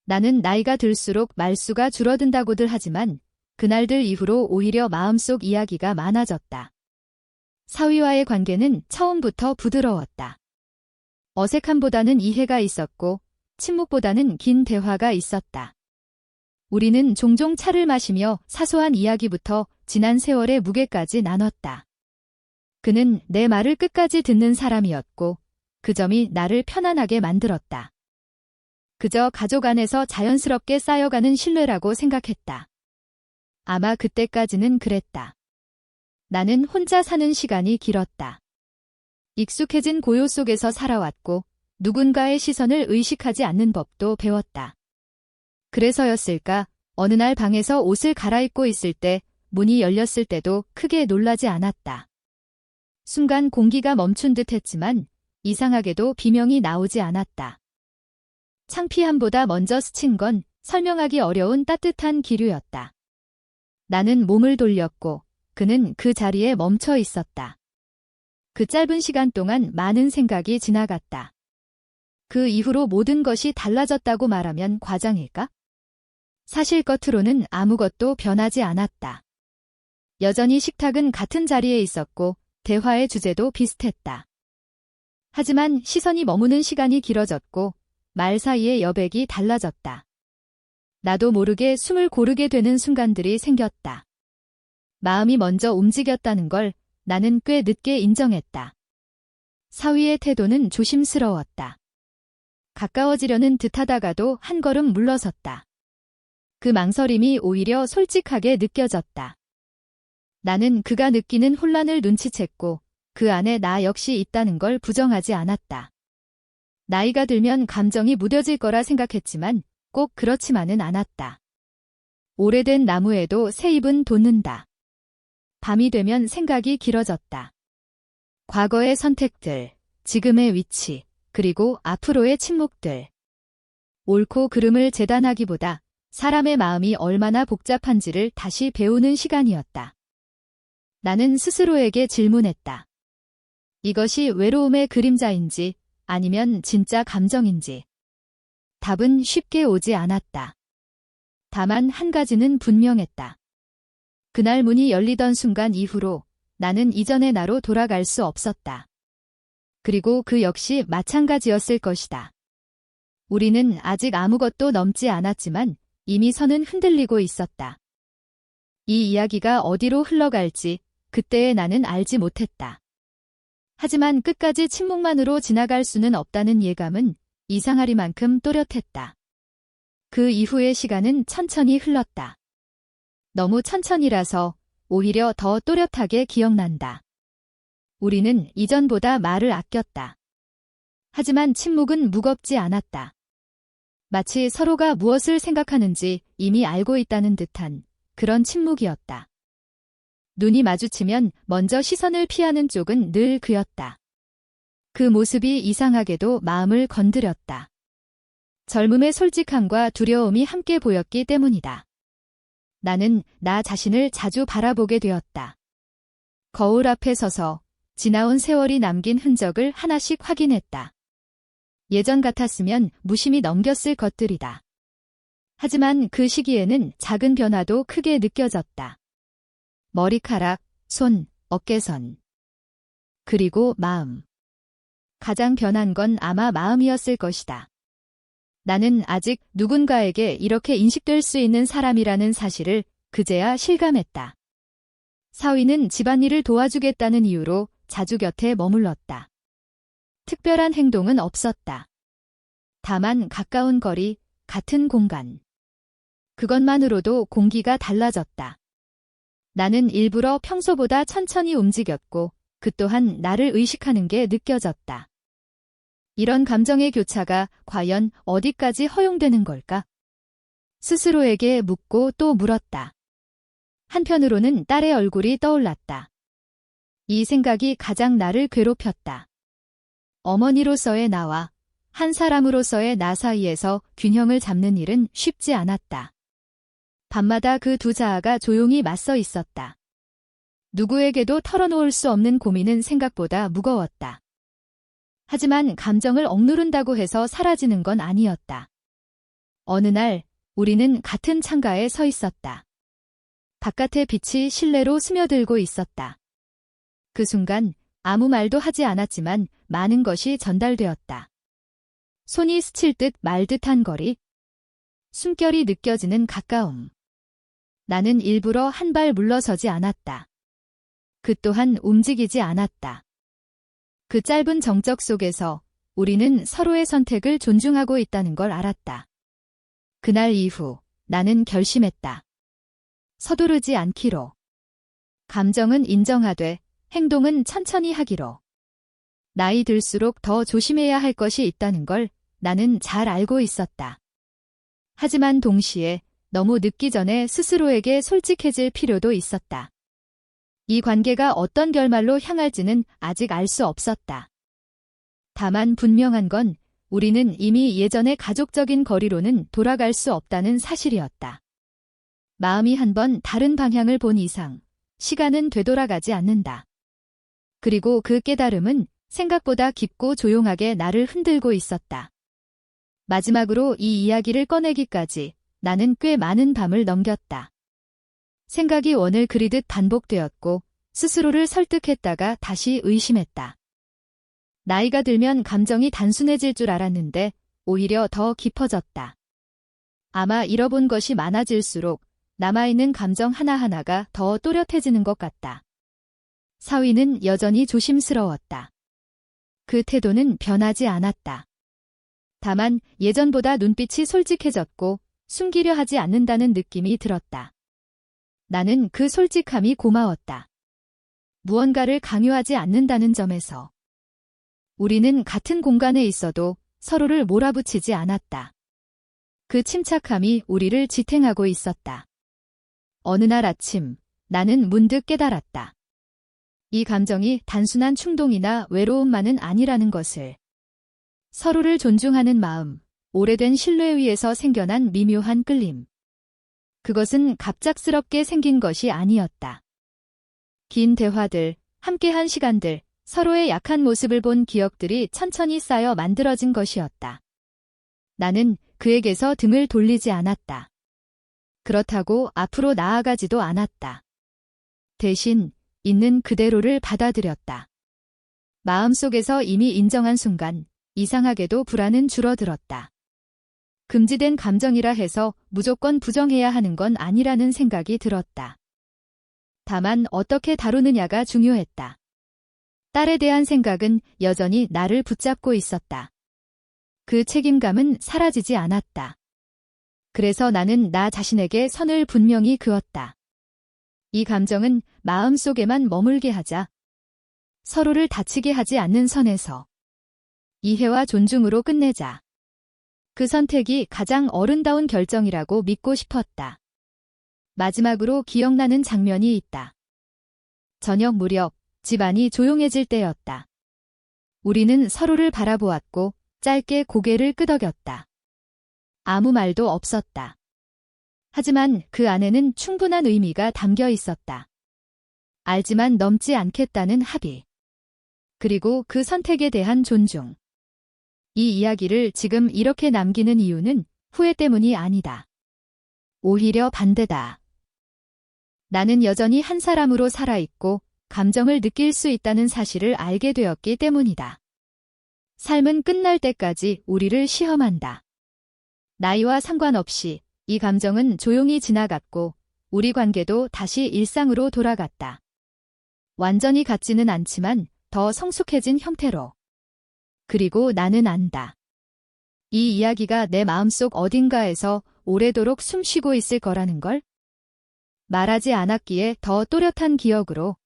나는 나이가 들수록 말수가 줄어든다고들 하지만 그날들 이후로 오히려 마음속 이야기가 많아졌다. 사위와의 관계는 처음부터 부드러웠다. 어색함보다는 이해가 있었고 침묵보다는 긴 대화가 있었다. 우리는 종종 차를 마시며 사소한 이야기부터 지난 세월의 무게까지 나눴다. 그는 내 말을 끝까지 듣는 사람이었고 그 점이 나를 편안하게 만들었다. 그저 가족 안에서 자연스럽게 쌓여가는 신뢰라고 생각했다. 아마 그때까지는 그랬다. 나는 혼자 사는 시간이 길었다. 익숙해진 고요 속에서 살아왔고 누군가의 시선을 의식하지 않는 법도 배웠다. 그래서였을까, 어느 날 방에서 옷을 갈아입고 있을 때 문이 열렸을 때도 크게 놀라지 않았다. 순간 공기가 멈춘 듯 했지만 이상하게도 비명이 나오지 않았다. 창피함보다 먼저 스친 건 설명하기 어려운 따뜻한 기류였다. 나는 몸을 돌렸고 그는 그 자리에 멈춰 있었다. 그 짧은 시간 동안 많은 생각이 지나갔다. 그 이후로 모든 것이 달라졌다고 말하면 과장일까? 사실 겉으로는 아무것도 변하지 않았다. 여전히 식탁은 같은 자리에 있었고 대화의 주제도 비슷했다. 하지만 시선이 머무는 시간이 길어졌고 말 사이의 여백이 달라졌다. 나도 모르게 숨을 고르게 되는 순간들이 생겼다. 마음이 먼저 움직였다는 걸 나는 꽤 늦게 인정했다. 사위의 태도는 조심스러웠다. 가까워지려는 듯하다가도 한 걸음 물러섰다. 그 망설임이 오히려 솔직하게 느껴졌다. 나는 그가 느끼는 혼란을 눈치챘고 그 안에 나 역시 있다는 걸 부정하지 않았다. 나이가 들면 감정이 무뎌질 거라 생각했지만 꼭 그렇지만은 않았다. 오래된 나무에도 새 잎은 돋는다. 밤이 되면 생각이 길어졌다. 과거의 선택들, 지금의 위치, 그리고 앞으로의 침묵들. 옳고 그름을 재단하기보다 사람의 마음이 얼마나 복잡한지를 다시 배우는 시간이었다. 나는 스스로에게 질문했다. 이것이 외로움의 그림자인지 아니면 진짜 감정인지. 답은 쉽게 오지 않았다. 다만 한 가지는 분명했다. 그날 문이 열리던 순간 이후로 나는 이전의 나로 돌아갈 수 없었다. 그리고 그 역시 마찬가지였을 것이다. 우리는 아직 아무것도 넘지 않았지만 이미 선은 흔들리고 있었다. 이 이야기가 어디로 흘러갈지 그때의 나는 알지 못했다. 하지만 끝까지 침묵만으로 지나갈 수는 없다는 예감은 이상하리만큼 또렷했다. 그 이후의 시간은 천천히 흘렀다. 너무 천천히라서 오히려 더 또렷하게 기억난다. 우리는 이전보다 말을 아꼈다. 하지만 침묵은 무겁지 않았다. 마치 서로가 무엇을 생각하는지 이미 알고 있다는 듯한 그런 침묵이었다. 눈이 마주치면 먼저 시선을 피하는 쪽은 늘 그였다. 그 모습이 이상하게도 마음을 건드렸다. 젊음의 솔직함과 두려움이 함께 보였기 때문이다. 나는 나 자신을 자주 바라보게 되었다. 거울 앞에 서서 지나온 세월이 남긴 흔적을 하나씩 확인했다. 예전 같았으면 무심히 넘겼을 것들이다. 하지만 그 시기에는 작은 변화도 크게 느껴졌다. 머리카락, 손, 어깨선. 그리고 마음. 가장 변한 건 아마 마음이었을 것이다. 나는 아직 누군가에게 이렇게 인식될 수 있는 사람이라는 사실을 그제야 실감했다. 사위는 집안일을 도와주겠다는 이유로 자주 곁에 머물렀다. 특별한 행동은 없었다. 다만 가까운 거리, 같은 공간. 그것만으로도 공기가 달라졌다. 나는 일부러 평소보다 천천히 움직였고 그 또한 나를 의식하는 게 느껴졌다. 이런 감정의 교차가 과연 어디까지 허용되는 걸까? 스스로에게 묻고 또 물었다. 한편으로는 딸의 얼굴이 떠올랐다. 이 생각이 가장 나를 괴롭혔다. 어머니로서의 나와 한 사람으로서의 나 사이에서 균형을 잡는 일은 쉽지 않았다. 밤마다 그 두 자아가 조용히 맞서 있었다. 누구에게도 털어놓을 수 없는 고민은 생각보다 무거웠다. 하지만 감정을 억누른다고 해서 사라지는 건 아니었다. 어느 날 우리는 같은 창가에 서 있었다. 바깥의 빛이 실내로 스며들고 있었다. 그 순간 아무 말도 하지 않았지만 많은 것이 전달되었다. 손이 스칠 듯 말 듯한 거리, 숨결이 느껴지는 가까움. 나는 일부러 한 발 물러서지 않았다. 그 또한 움직이지 않았다. 그 짧은 정적 속에서 우리는 서로의 선택을 존중하고 있다는 걸 알았다. 그날 이후 나는 결심했다. 서두르지 않기로. 감정은 인정하되 행동은 천천히 하기로. 나이 들수록 더 조심해야 할 것이 있다는 걸 나는 잘 알고 있었다. 하지만 동시에 너무 늦기 전에 스스로에게 솔직해질 필요도 있었다. 이 관계가 어떤 결말로 향할지는 아직 알 수 없었다. 다만 분명한 건 우리는 이미 예전의 가족적인 거리로는 돌아갈 수 없다는 사실이었다. 마음이 한번 다른 방향을 본 이상 시간은 되돌아가지 않는다. 그리고 그 깨달음은 생각보다 깊고 조용하게 나를 흔들고 있었다. 마지막으로 이 이야기를 꺼내기까지 나는 꽤 많은 밤을 넘겼다. 생각이 원을 그리듯 반복되었고 스스로를 설득했다가 다시 의심했다. 나이가 들면 감정이 단순해질 줄 알았는데 오히려 더 깊어졌다. 아마 잃어본 것이 많아질수록 남아있는 감정 하나하나가 더 또렷해지는 것 같다. 사위는 여전히 조심스러웠다. 그 태도는 변하지 않았다. 다만 예전보다 눈빛이 솔직해졌고 숨기려 하지 않는다는 느낌이 들었다. 나는 그 솔직함이 고마웠다. 무언가를 강요하지 않는다는 점에서. 우리는 같은 공간에 있어도 서로를 몰아붙이지 않았다. 그 침착함이 우리를 지탱하고 있었다. 어느 날 아침, 나는 문득 깨달았다. 이 감정이 단순한 충동이나 외로움만은 아니라는 것을. 서로를 존중하는 마음, 오래된 신뢰 위에서 생겨난 미묘한 끌림. 그것은 갑작스럽게 생긴 것이 아니었다. 긴 대화들, 함께한 시간들, 서로의 약한 모습을 본 기억들이 천천히 쌓여 만들어진 것이었다. 나는 그에게서 등을 돌리지 않았다. 그렇다고 앞으로 나아가지도 않았다. 대신 있는 그대로를 받아들였다. 마음속에서 이미 인정한 순간 이상하게도 불안은 줄어들었다. 금지된 감정이라 해서 무조건 부정해야 하는 건 아니라는 생각이 들었다. 다만 어떻게 다루느냐가 중요했다. 딸에 대한 생각은 여전히 나를 붙잡고 있었다. 그 책임감은 사라지지 않았다. 그래서 나는 나 자신에게 선을 분명히 그었다. 이 감정은 마음속에만 머물게 하자. 서로를 다치게 하지 않는 선에서. 이해와 존중으로 끝내자. 그 선택이 가장 어른다운 결정이라고 믿고 싶었다. 마지막으로 기억나는 장면이 있다. 저녁 무렵 집안이 조용해질 때였다. 우리는 서로를 바라보았고 짧게 고개를 끄덕였다. 아무 말도 없었다. 하지만 그 안에는 충분한 의미가 담겨 있었다. 알지만 넘지 않겠다는 합의. 그리고 그 선택에 대한 존중. 이 이야기를 지금 이렇게 남기는 이유는 후회 때문이 아니다. 오히려 반대다. 나는 여전히 한 사람으로 살아있고 감정을 느낄 수 있다는 사실을 알게 되었기 때문이다. 삶은 끝날 때까지 우리를 시험한다. 나이와 상관없이 이 감정은 조용히 지나갔고 우리 관계도 다시 일상으로 돌아갔다. 완전히 같지는 않지만 더 성숙해진 형태로. 그리고 나는 안다. 이 이야기가 내 마음속 어딘가에서 오래도록 숨쉬고 있을 거라는 걸? 말하지 않았기에 더 또렷한 기억으로